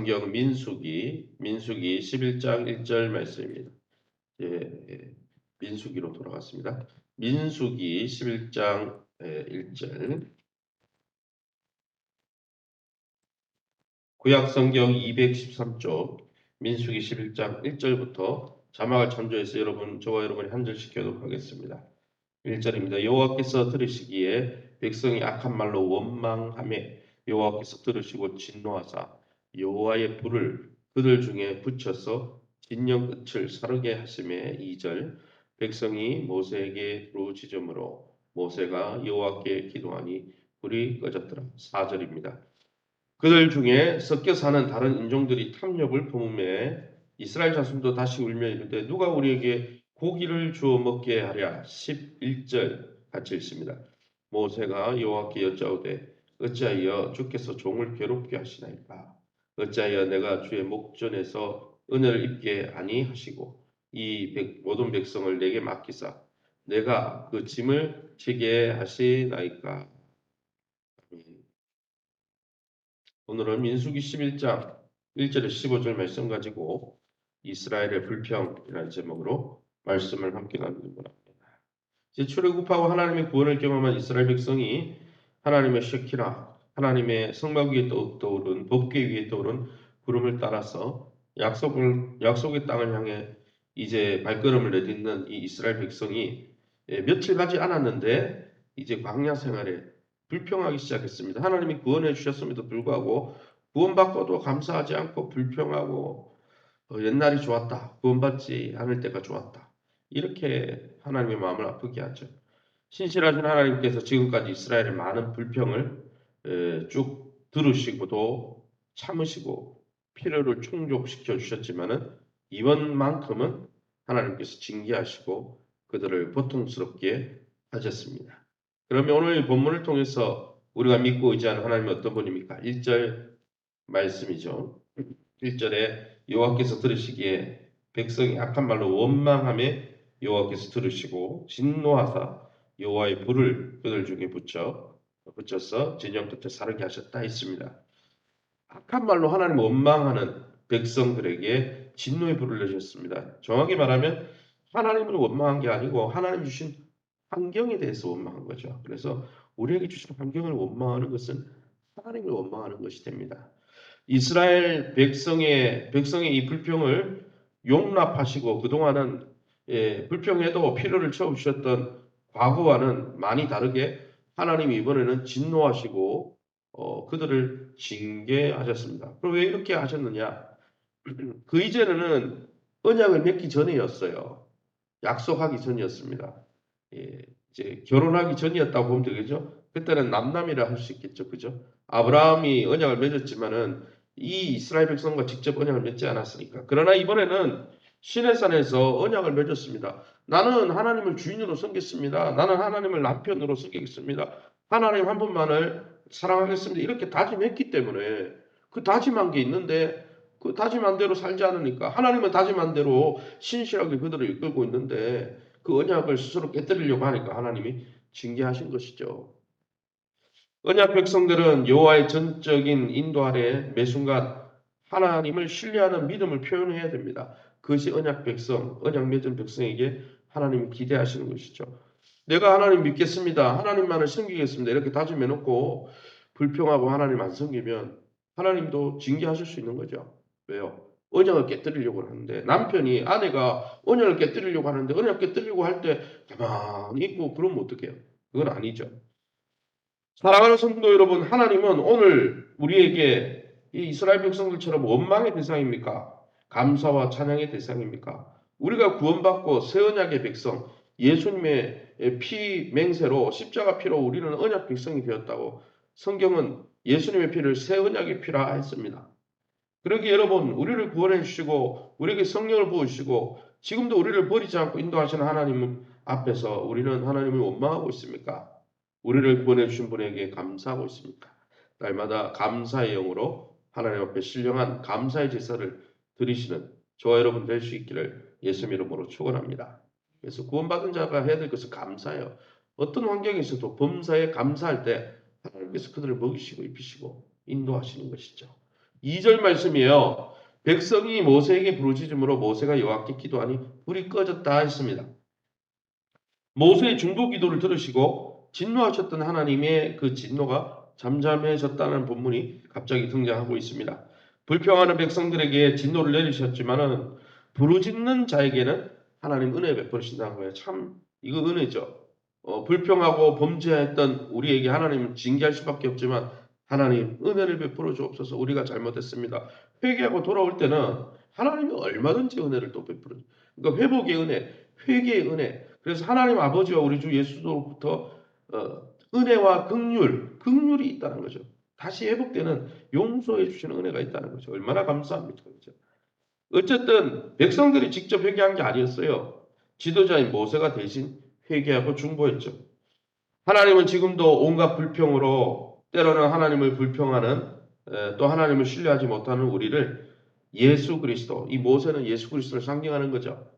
성경 민수기 11장 1절 말씀입니다. 민수기로 돌아갔습니다. 민수기 11장 1절. 구약 성경 213쪽 민수기 11장 1절부터 자막을 참조해서 저와 여러분이 한 절씩 교독 하겠습니다. 1절입니다. 여호와께서 들으시기에 백성이 악한 말로 원망하매 여호와께서 들으시고 진노하사 여호와의 불을 그들 중에 붙여서 진영 끝을 사르게 하심에 2절. 백성이 모세에게 부르짖음으로 모세가 여호와께 기도하니 불이 꺼졌더라. 4절입니다. 그들 중에 섞여 사는 다른 인종들이 탐욕을 품음에 이스라엘 자손도 다시 울며 이르되 누가 우리에게 고기를 주어 먹게 하랴. 11절 같이 읽습니다. 모세가 여호와께 여짜오되 어찌하여 주께서 종을 괴롭게 하시나이까. 어찌하여 내가 주의 목전에서 은혜를 입게 아니하시고 이 모든 백성을 내게 맡기사 내가 그 짐을 지게 하시나이까. 오늘은 민수기 11장 1절에서 15절 말씀 가지고 이스라엘의 불평이라는 제목으로 말씀을 함께 나누는 겁니다. 출애굽하고 하나님의 구원을 경험한 이스라엘 백성이 하나님의 쉐키나 하나님의 성막 위에 떠오른 법궤 위에 떠오른 구름을 따라서 약속의 땅을 향해 이제 발걸음을 내딛는 이 이스라엘 백성이 며칠 가지 않았는데 이제 광야 생활에 불평하기 시작했습니다. 하나님이 구원해 주셨음에도 불구하고 구원받고도 감사하지 않고 불평하고 옛날이 좋았다. 구원받지 않을 때가 좋았다. 이렇게 하나님의 마음을 아프게 하죠. 신실하신 하나님께서 지금까지 이스라엘의 많은 불평을 쭉 들으시고도 참으시고 필요를 충족시켜 주셨지만은 이번만큼은 하나님께서 징계하시고 그들을 고통스럽게 하셨습니다. 그러면 오늘 본문을 통해서 우리가 믿고 의지하는 하나님은 어떤 분입니까? 1절 말씀이죠. 1절에 여호와께서 들으시기에 백성이 악한 말로 원망하며 여호와께서 들으시고 진노하사 여호와의 불을 그들 중에 붙여서 진영 끝에 사르게 하셨다 했습니다. 악한 말로 하나님 원망하는 백성들에게 진노의 불을 내셨습니다. 정확히 말하면 하나님을 원망한 게 아니고 하나님 주신 환경에 대해서 원망한 거죠. 그래서 우리에게 주신 환경을 원망하는 것은 하나님을 원망하는 것이 됩니다. 이스라엘 백성의 이 불평을 용납하시고 그동안은 불평해도 필요를 채워주셨던 과거와는 많이 다르게 하나님이 이번에는 진노하시고 그들을 징계하셨습니다. 그럼 왜 이렇게 하셨느냐? 그 이전에는 언약을 맺기 전이었어요. 약속하기 전이었습니다. 이제 결혼하기 전이었다고 보면 되겠죠. 그때는 남남이라 할 수 있겠죠, 그죠? 아브라함이 언약을 맺었지만은 이 이스라엘 백성과 직접 언약을 맺지 않았으니까. 그러나 이번에는 시내산에서 언약을 맺었습니다. 나는 하나님을 주인으로 섬기겠습니다. 나는 하나님을 남편으로 섬기겠습니다. 하나님 한 분만을 사랑하겠습니다. 이렇게 다짐했기 때문에 그 다짐한 게 있는데 그 다짐한 대로 살지 않으니까 하나님은 다짐한 대로 신실하게 그들을 이끌고 있는데 그 언약을 스스로 깨뜨리려고 하니까 하나님이 징계하신 것이죠. 언약 백성들은 여호와의 전적인 인도 아래 매 순간 하나님을 신뢰하는 믿음을 표현해야 됩니다. 그것이 언약 맺은 백성에게 하나님이 기대하시는 것이죠. 내가 하나님 믿겠습니다. 하나님만을 섬기겠습니다. 이렇게 다짐해놓고 불평하고 하나님 안 섬기면 하나님도 징계하실 수 있는 거죠. 왜요? 언약을 깨뜨리려고 하는데 아내가 언약을 깨뜨리려고 하는데 언약 깨뜨리려고 할 때 가만히 있고 그러면 어떡해요? 그건 아니죠. 사랑하는 성도 여러분, 하나님은 오늘 우리에게 이 이스라엘 백성들처럼 원망의 대상입니까? 감사와 찬양의 대상입니까? 우리가 구원받고 새 언약의 백성, 예수님의 피 맹세로 십자가 피로 우리는 언약 백성이 되었다고 성경은 예수님의 피를 새 언약의 피라 했습니다. 그러기에 여러분, 우리를 구원해 주시고 우리에게 성령을 부으시고 지금도 우리를 버리지 않고 인도하시는 하나님 앞에서 우리는 하나님을 원망하고 있습니까? 우리를 구원해 주신 분에게 감사하고 있습니까? 날마다 감사의 영으로 하나님 앞에 신령한 감사의 제사를 드리시는 저와 여러분 될 수 있기를 예수 이름으로 축원합니다. 그래서 구원받은 자가 해야 될 것은 감사예요. 어떤 환경에 있어도 범사에 감사할 때 하나님께서 그들을 먹이시고 입히시고 인도하시는 것이죠. 2절 말씀이에요. 백성이 모세에게 부르짖음으로 모세가 여호와께 기도하니 불이 꺼졌다 했습니다. 모세의 중보 기도를 들으시고 진노하셨던 하나님의 그 진노가 잠잠해졌다는 본문이 갑자기 등장하고 있습니다. 불평하는 백성들에게 진노를 내리셨지만은 부르짖는 자에게는 하나님 은혜 베풀으신다는 거예요. 참 이거 은혜죠. 불평하고 범죄했던 우리에게 하나님은 징계할 수밖에 없지만 하나님 은혜를 베풀어 주옵소서. 우리가 잘못했습니다. 회개하고 돌아올 때는 하나님이 얼마든지 은혜를 또 베풀어 줘. 그러니까 회복의 은혜, 회개의 은혜. 그래서 하나님 아버지와 우리 주 예수로부터 은혜와 긍휼이 있다는 거죠. 다시 회복되는 용서해 주시는 은혜가 있다는 거죠. 얼마나 감사합니까? 그렇죠? 어쨌든 백성들이 직접 회개한 게 아니었어요. 지도자인 모세가 대신 회개하고 중보했죠. 하나님은 지금도 온갖 불평으로 때로는 하나님을 불평하는 또 하나님을 신뢰하지 못하는 우리를 예수 그리스도, 이 모세는 예수 그리스도를 상징하는 거죠.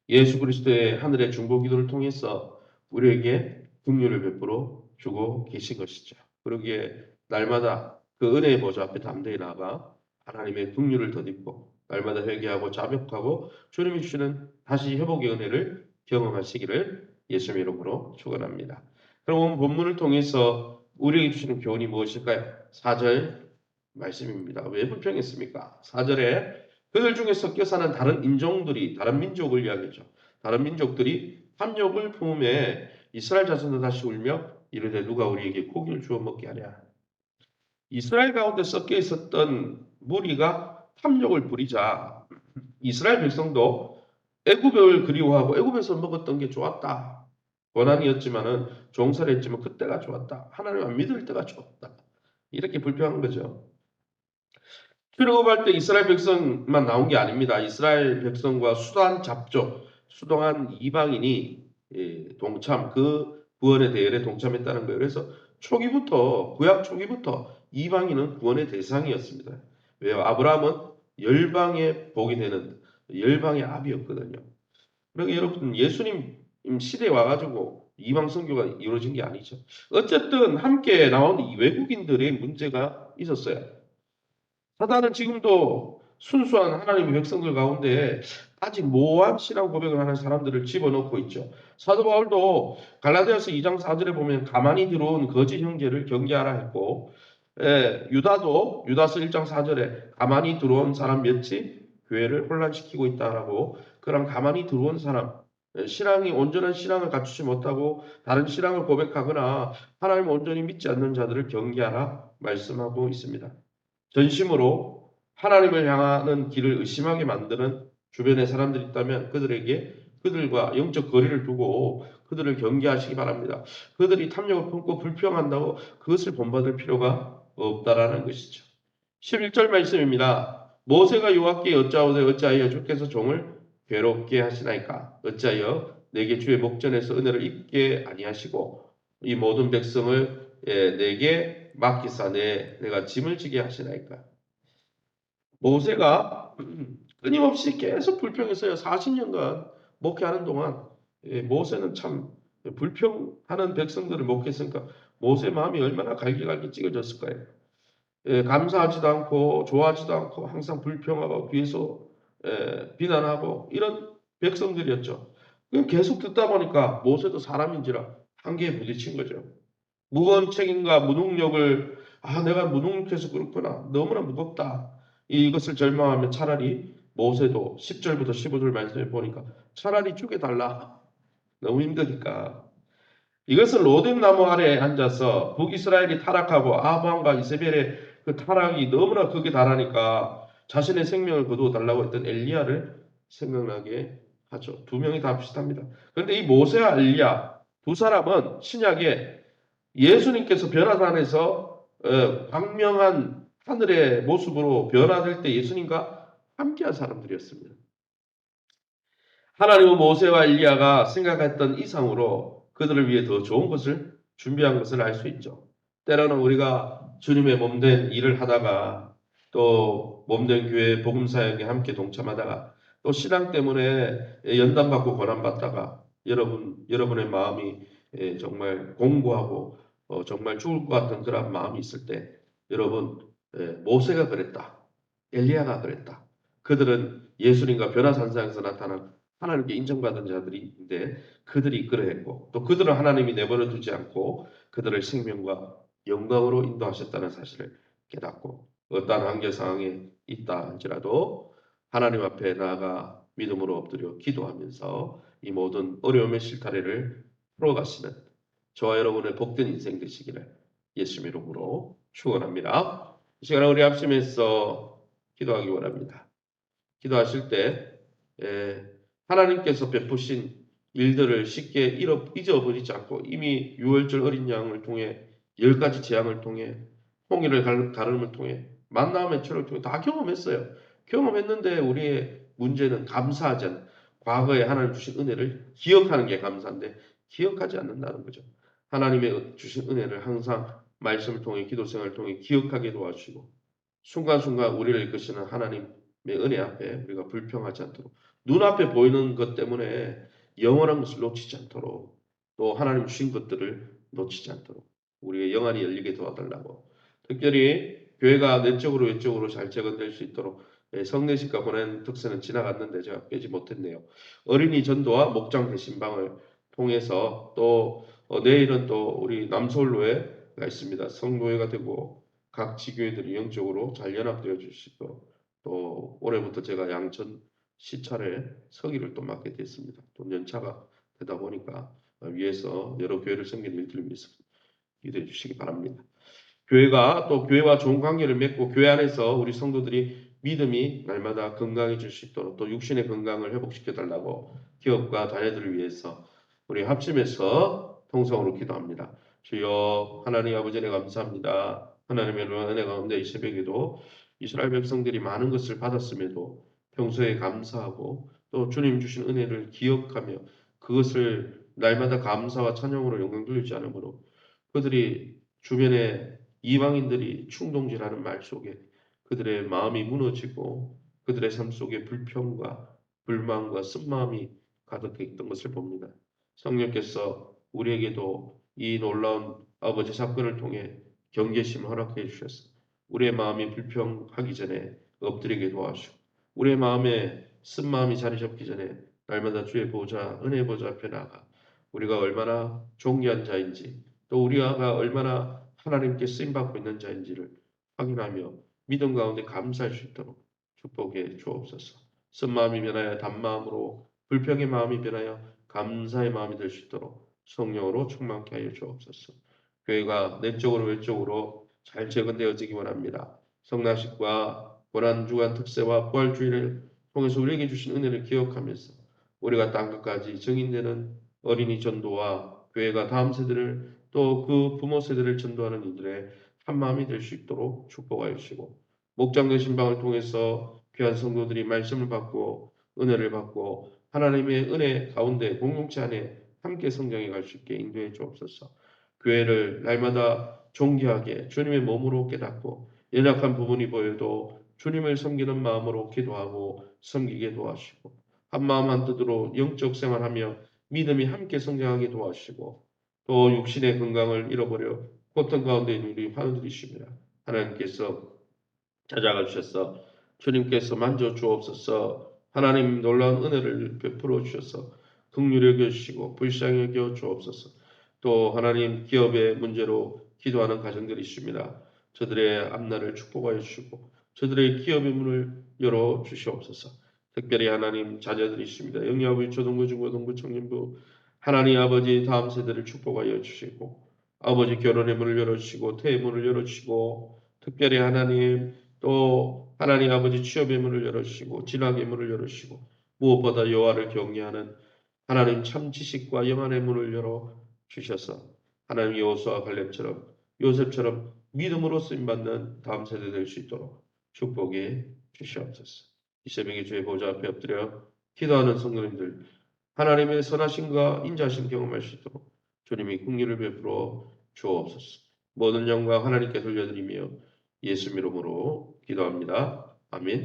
예수 그리스도의 하늘의 중보 기도를 통해서 우리에게 긍휼을 베풀어 주고 계신 것이죠. 그러기에 날마다 그 은혜의 보좌 앞에 담대히 나아가 하나님의 긍휼을 덧입고 날마다 회개하고 자복하고 주님이 주시는 다시 회복의 은혜를 경험하시기를 예수님 이름으로 축원합니다. 그럼 오늘 본문을 통해서 우리에게 주시는 교훈이 무엇일까요? 4절 말씀입니다. 왜 불평했습니까? 4절에 그들 중에 섞여 사는 다른 인종들이 다른 민족을 이야기하죠. 다른 민족들이 탐욕을 품에 이스라엘 자손도 다시 울며 이르되 누가 우리에게 고기를 주어 먹게 하랴. 이스라엘 가운데 섞여 있었던 무리가 탐욕을 부리자 이스라엘 백성도 애굽을 그리워하고 애굽에서 먹었던 게 좋았다. 고난이었지만은 종살이했지만 그때가 좋았다. 하나님 안 믿을 때가 좋았다. 이렇게 불평한 거죠. 출애굽할 때 이스라엘 백성만 나온 게 아닙니다. 이스라엘 백성과 수단 잡족, 수동한 이방인이 동참, 그 구원의 대열에 동참했다는 거예요. 그래서 초기부터, 구약 초기부터 이방인은 구원의 대상이었습니다. 왜요? 아브라함은 열방의 복이 되는 열방의 아비였거든요. 그러니까 여러분, 예수님 시대에 와가지고 이방 선교가 이루어진 게 아니죠. 어쨌든 함께 나온 이 외국인들의 문제가 있었어요. 사단은 지금도 순수한 하나님의 백성들 가운데 아직 모호한 신앙 고백을 하는 사람들을 집어넣고 있죠. 사도 바울도 갈라디아서 2장 4절에 보면 가만히 들어온 거짓 형제를 경계하라 했고, 유다도 유다서 1장 4절에 가만히 들어온 사람 몇이 교회를 혼란시키고 있다라고 그런 가만히 들어온 사람, 신앙이 온전한 신앙을 갖추지 못하고 다른 신앙을 고백하거나 하나님을 온전히 믿지 않는 자들을 경계하라 말씀하고 있습니다. 전심으로 하나님을 향하는 길을 의심하게 만드는 주변의 사람들이 있다면 그들에게 그들과 영적 거리를 두고 그들을 경계하시기 바랍니다. 그들이 탐욕을 품고 불평한다고 그것을 본받을 필요가 없다라는 것이죠. 11절 말씀입니다. 모세가 여호와께 여짜오되 어찌하여 주께서 종을 괴롭게 하시나이까? 어찌하여 내게 주의 목전에서 은혜를 입게 아니하시고 이 모든 백성을 내게 맡기사 내가 짐을 지게 하시나이까? 모세가 끊임없이 계속 불평했어요. 40년간 목회하는 동안 모세는 참 불평하는 백성들을 목회했으니까 모세 마음이 얼마나 갈기갈기 찢어졌을 거예요. 감사하지도 않고 좋아하지도 않고 항상 불평하고 뒤에서 비난하고 이런 백성들이었죠. 계속 듣다 보니까 모세도 사람인지라 한계에 부딪힌 거죠. 무거운 책임과 무능력을 내가 무능력해서 그렇구나. 너무나 무겁다. 이것을 절망하면 차라리 모세도 10절부터 15절 말씀해 보니까 차라리 죽여달라. 너무 힘드니까. 이것은 로뎀 나무 아래에 앉아서 북이스라엘이 타락하고 아합왕과 이세벨의 그 타락이 너무나 극에 달하니까 자신의 생명을 거두어 달라고 했던 엘리야를 생각나게 하죠. 두 명이 다 비슷합니다. 그런데 이 모세와 엘리야 두 사람은 신약에 예수님께서 변화산에서 광명한 하늘의 모습으로 변화될 때 예수님과 함께한 사람들이었습니다. 하나님은 모세와 엘리야가 생각했던 이상으로 그들을 위해 더 좋은 것을 준비한 것을 알 수 있죠. 때로는 우리가 주님의 몸된 일을 하다가 또 몸된 교회 복음 사역에 함께 동참하다가 또 신앙 때문에 연단받고 고난받다가 여러분의 마음이 정말 공고하고 정말 죽을 것 같은 그런 마음이 있을 때 여러분 모세가 그랬다. 엘리야가 그랬다. 그들은 예수님과 변화산상에서 나타난 하나님께 인정받은 자들인데 그들이 그러했고 또 그들은 하나님이 내버려 두지 않고 그들을 생명과 영광으로 인도하셨다는 사실을 깨닫고 어떠한 한계 상황에 있다 할지라도 하나님 앞에 나아가 믿음으로 엎드려 기도하면서 이 모든 어려움의 실타래를 풀어가시는 저와 여러분의 복된 인생 되시기를 예수 이름으로 축원합니다. 이 시간에 우리 합심해서 기도하기 원합니다. 기도하실 때 하나님께서 베푸신 일들을 쉽게 잊어버리지 않고 이미 유월절 어린 양을 통해 10가지 재앙을 통해 홍해를 가름을 통해 만나의 철을 통해 다 경험했어요. 경험했는데 우리의 문제는 감사하지 않는 과거에 하나님 주신 은혜를 기억하는 게 감사인데 기억하지 않는다는 거죠. 하나님의 주신 은혜를 항상 말씀을 통해 기도 생활을 통해 기억하게 도와주시고 순간순간 우리를 이끄시는 하나님의 은혜 앞에 우리가 불평하지 않도록 눈앞에 보이는 것 때문에 영원한 것을 놓치지 않도록 또 하나님 주신 것들을 놓치지 않도록 우리의 영안이 열리게 도와달라고 특별히 교회가 내적으로 외적으로 잘 재건될 수 있도록 성례식과 보낸 특세는 지나갔는데 제가 빼지 못했네요. 어린이 전도와 목장 대신방을 통해서 또 내일은 또 우리 남서울로회가 있습니다. 성노회가 되고 각 지교회들이 영적으로 잘 연합되어 주시고 또 올해부터 제가 양천 시찰에 서기를 또 맡게 됐습니다. 또 연차가 되다 보니까 위에서 여러 교회를 섬기는 일들을 위해서 기도해 주시기 바랍니다. 교회가 또 교회와 좋은 관계를 맺고 교회 안에서 우리 성도들이 믿음이 날마다 건강해질 수 있도록 또 육신의 건강을 회복시켜 달라고 기업과 자녀들을 위해서 우리 합심해서 통성으로 기도합니다. 주여 하나님 아버지 은혜 감사합니다. 하나님의 은혜 가운데 이 새벽에도 이스라엘 백성들이 많은 것을 받았음에도 평소에 감사하고 또 주님 주신 은혜를 기억하며 그것을 날마다 감사와 찬양으로 영광 돌리지 않으므로 그들이 주변에 이방인들이 충동질하는 말 속에 그들의 마음이 무너지고 그들의 삶 속에 불평과 불만과 쓴마음이 가득했던 것을 봅니다. 성령께서 우리에게도 이 놀라운 아버지 사건을 통해 경계심을 허락해 주셔서 우리의 마음이 불평하기 전에 엎드리게 도와주시고 우리의 마음에 쓴마음이 자리 잡기 전에 날마다 주의 보좌 은혜 보좌 앞에 나가 우리가 얼마나 존귀한 자인지 또 우리가 얼마나 하나님께 쓰임받고 있는 자인지를 확인하며 믿음 가운데 감사할 수 있도록 축복해 주옵소서. 쓴마음이 변하여 단마음으로 불평의 마음이 변하여 감사의 마음이 될 수 있도록 성령으로 충만케 하여 주옵소서. 교회가 내적으로 외적으로 잘 재건되어지기 원합니다. 성나식과 고난주간 특세와 부활주의를 통해서 우리에게 주신 은혜를 기억하면서 우리가 땅 끝까지 증인되는 어린이 전도와 교회가 다음 세대를 또 그 부모 세대를 전도하는 이들의 한 마음이 될 수 있도록 축복하여 주시고 목장 되신 방을 통해서 귀한 성도들이 말씀을 받고 은혜를 받고 하나님의 은혜 가운데 공동체 안에 함께 성장해 갈 수 있게 인도해 주옵소서. 교회를 날마다 존귀하게 주님의 몸으로 깨닫고 연약한 부분이 보여도 주님을 섬기는 마음으로 기도하고 섬기게 도와주시고 한마음 한뜻으로 영적 생활하며 믿음이 함께 성장하게 도와주시고 또 육신의 건강을 잃어버려 고통 가운데 있는 우리 환우들이십니다. 하나님께서 찾아가 주셔서 주님께서 만져 주옵소서. 하나님 놀라운 은혜를 베풀어 주셔서 긍휼히 여겨 주시고 불쌍히 여겨 주옵소서. 또 하나님 기업의 문제로 기도하는 가정들이 있습니다. 저들의 앞날을 축복하여 주시고 저들의 기업의 문을 열어 주시옵소서. 특별히 하나님 자녀들이 있습니다. 영리아버지 초등부 중고등부 청년부 하나님 아버지 다음 세대를 축복하여 주시고 아버지 결혼의 문을 열어주시고 태의 문을 열어주시고 특별히 하나님 또 하나님 아버지 취업의 문을 열어주시고 진학의 문을 열어주시고 무엇보다 여호와를 경외하는 하나님 참 지식과 영안의 문을 열어주셔서 하나님 여호수아 갈렙처럼 요셉처럼 믿음으로 쓰임받는 다음 세대 될 수 있도록 축복해 주시옵소서. 이 새벽에 주의 보좌 앞에 엎드려 기도하는 성도님들 하나님의 선하심과 인자하심 경험할 수 있도록 주님이 긍휼을 베풀어 주옵소서. 모든 영광 하나님께 돌려드리며 예수 이름으로 기도합니다. 아멘.